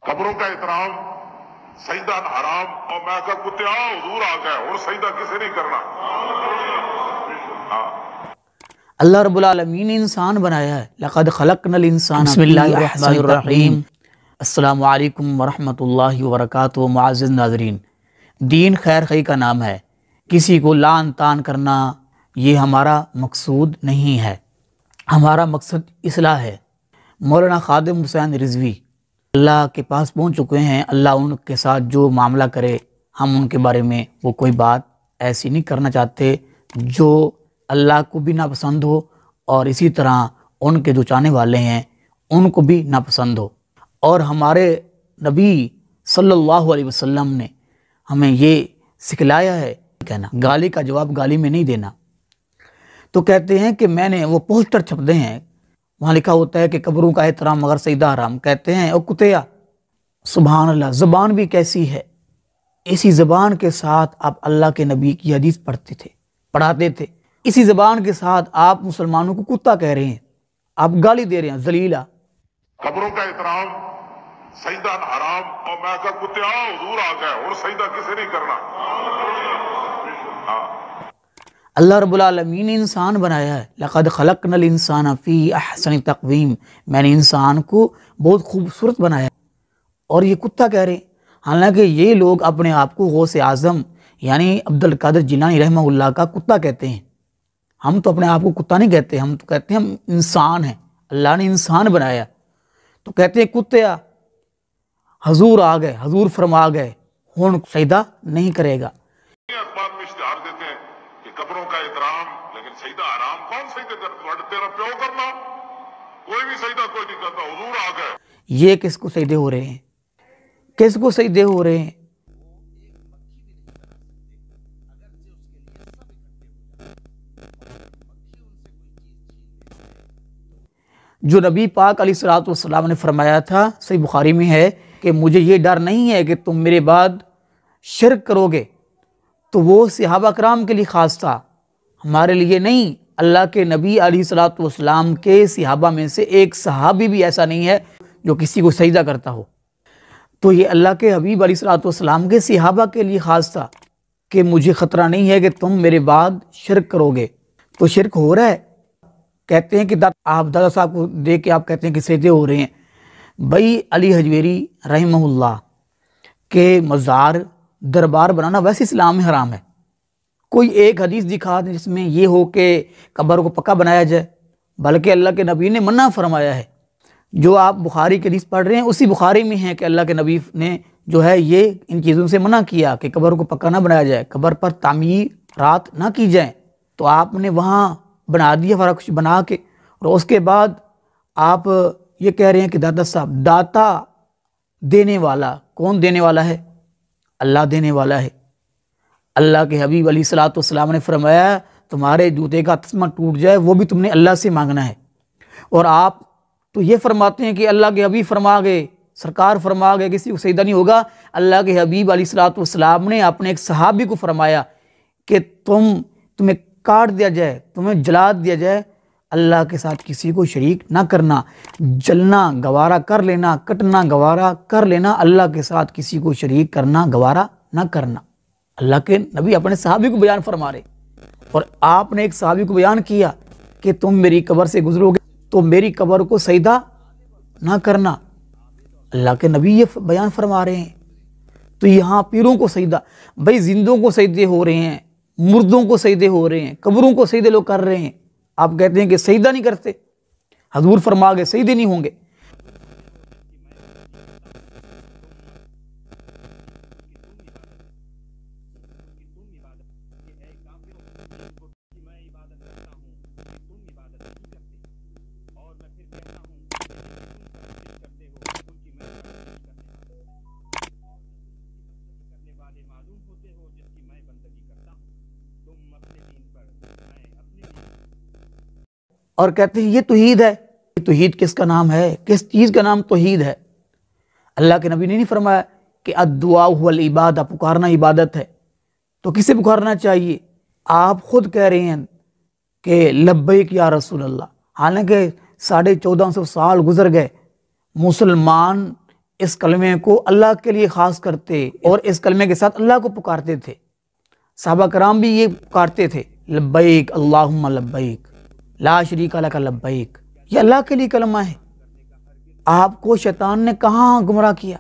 قبروں کا احترام سجدہ حرام، اور میں کہا کتے آؤ حضور آ گئے اور سجدہ کسے نہیں کرنا۔ اللہ رب العالمین نے انسان بنایا ہے، لقد خلقنا الانسان بسم اللہ الرحمن الرحیم۔ السلام علیکم ورحمۃ اللہ وبرکاتہ۔ معزز ناظرین، دین خیر خواہی کا نام ہے، کسی کو لعن طعن کرنا یہ ہمارا مقصود نہیں ہے، ہمارا مقصد اصلاح ہے۔ مولانا خادم حسین رضوی اللہ کے پاس پہنچ چکے ہیں، اللہ ان کے ساتھ جو معاملہ کرے ہم ان کے بارے میں وہ کوئی بات ایسی نہیں کرنا چاہتے جو اللہ کو بھی ناپسند ہو، اور اسی طرح ان کے جو چاہنے والے ہیں ان کو بھی ناپسند ہو۔ اور ہمارے نبی صلی اللہ علیہ وسلم نے ہمیں یہ سکھلایا ہے کہنا، گالی کا جواب گالی میں نہیں دینا۔ تو کہتے ہیں کہ میں نے وہ پوسٹر چھپتے ہیں، وہاں لکھا ہوتا ہے کہ قبروں کا احترام مگر سجدہ حرام۔ کہتے ہیں او کتیا، سبحان اللہ، زبان بھی کیسی ہے، اسی زبان کے ساتھ آپ اللہ کے نبی کی حدیث پڑھاتے تھے، اسی زبان کے ساتھ آپ مسلمانوں کو کتا کہہ رہے ہیں، آپ گالی دے رہے ہیں ذلیلہ۔ قبروں کا احترام سجدہ حرام، اور میں کہا کتے آؤ حضور آ گئے اور سجدہ کسے نہیں کرنا۔ اللہ رب العالمین نے انسان بنایا ہے، لقد خلقنا الانسان فی احسن تقویم، میں نے انسان کو بہت خوبصورت بنایا، اور یہ کتا کہہ رہے ہیں۔ حالانکہ یہ لوگ اپنے آپ کو غوث اعظم یعنی عبد القادر جیلانی رحمہ اللہ کا کتا کہتے ہیں۔ ہم تو اپنے آپ کو کتا نہیں کہتے، ہم تو کہتے ہیں ہم انسان ہیں، اللہ نے انسان بنایا۔ تو کہتے ہیں کتیا، حضور آ گئے، حضور فرما گئے، ہون سجدہ نہیں کرے گا۔ اخبار میں اشتہار دیتے ہیں کہ قبروں کا احترام، لیکن سجدہ حرام کون سجدہ کرتا؟ تیرا پیو کرنا، کوئی بھی سجدہ کوئی نہیں کرتا، حضور آ گئے۔ یہ کس کو سجدے ہو رہے ہیں؟ کس کو سجدے ہو رہے ہیں؟ جو نبی پاک علیہ الصلوۃ والسلام نے فرمایا تھا، صحیح بخاری میں ہے کہ مجھے یہ ڈر نہیں ہے کہ تم میرے بعد شرک کرو گے، تو وہ صحابہ کرام کے لیے خاص تھا، ہمارے لیے نہیں۔ اللہ کے نبی علیہ الصلوۃ والسلام کے صحابہ میں سے ایک صحابی بھی ایسا نہیں ہے جو کسی کو سجدہ کرتا ہو۔ تو یہ اللہ کے حبیب علیہ الصلوۃ والسلام کے صحابہ کے لیے خاص تھا کہ مجھے خطرہ نہیں ہے کہ تم میرے بعد شرک کرو گے۔ تو شرک ہو رہا ہے، کہتے ہیں کہ آپ دادا صاحب کو دیکھ کے آپ کہتے ہیں کہ سجدے ہو رہے ہیں۔ بھائی علی حجویری رحمہ اللہ کے مزار دربار بنانا ویسے اسلام میں حرام ہے۔ کوئی ایک حدیث دکھا دیں جس میں یہ ہو کہ قبر کو پکا بنایا جائے، بلکہ اللہ کے نبی نے منع فرمایا ہے۔ جو آپ بخاری کی حدیث پڑھ رہے ہیں اسی بخاری میں ہے کہ اللہ کے نبی نے جو ہے یہ ان چیزوں سے منع کیا کہ قبر کو پکا نہ بنایا جائے، قبر پر تعمیرات نہ کی جائیں۔ تو آپ نے وہاں بنا دیا سارا کچھ بنا کے، اور اس کے بعد آپ یہ کہہ رہے ہیں کہ دادا صاحب داتا دینے والا کون دینے والا ہے؟ اللہ دینے والا ہے۔ اللہ کے حبیب علیہ الصلوۃ والسلام نے فرمایا تمہارے جوتے کا تسمہ ٹوٹ جائے وہ بھی تم نے اللہ سے مانگنا ہے، اور آپ تو یہ فرماتے ہیں کہ اللہ کے حبیب فرما گئے، سرکار فرما گئے، کسی کو سجدہ نہیں ہوگا۔ اللہ کے حبیب علیہ الصلوۃ والسلام نے اپنے ایک صحابی کو فرمایا کہ تمہیں کاٹ دیا جائے، تمہیں جلا دیا جائے، اللہ کے ساتھ کسی کو شریک نہ کرنا، جلنا گوارا کر لینا، کٹنا گوارا کر لینا، اللہ کے ساتھ کسی کو شریک کرنا گوارا نہ کرنا۔ اللہ کے نبی اپنے صحابی کو بیان فرما رہے، اور آپ نے ایک صحابی کو بیان کیا کہ تم میری قبر سے گزرو گے تو میری قبر کو سجدہ نہ کرنا۔ اللہ کے نبی یہ بیان فرما رہے ہیں، تو یہاں پیروں کو سجدہ، بھائی زندوں کو سجدے ہو رہے ہیں، مردوں کو سجدے ہو رہے ہیں، قبروں کو سجدے لوگ کر رہے ہیں، آپ کہتے ہیں کہ سجدہ نہیں کرتے، حضور فرما گئے سجدے نہیں ہوں گے۔ اور کہتے ہیں یہ توحید ہے۔ توحید کس کا نام ہے؟ کس چیز کا نام توحید ہے؟ اللہ کے نبی نے نہیں فرمایا کہ الدعاء هو العبادہ، پکارنا عبادت ہے؟ تو کسے پکارنا چاہیے؟ آپ خود کہہ رہے ہیں کہ لبیک یا رسول اللہ، حالانکہ 1450 سال گزر گئے، مسلمان اس کلمے کو اللہ کے لیے خاص کرتے اور اس کلمے کے ساتھ اللہ کو پکارتے تھے۔ صحابہ کرام بھی یہ پکارتے تھے، لبیک اللہم لبیک لا شریک لک لبیک۔ یہ اللہ کے لیے کلمہ ہے۔ آپ کو شیطان نے کہاں گمراہ کیا؟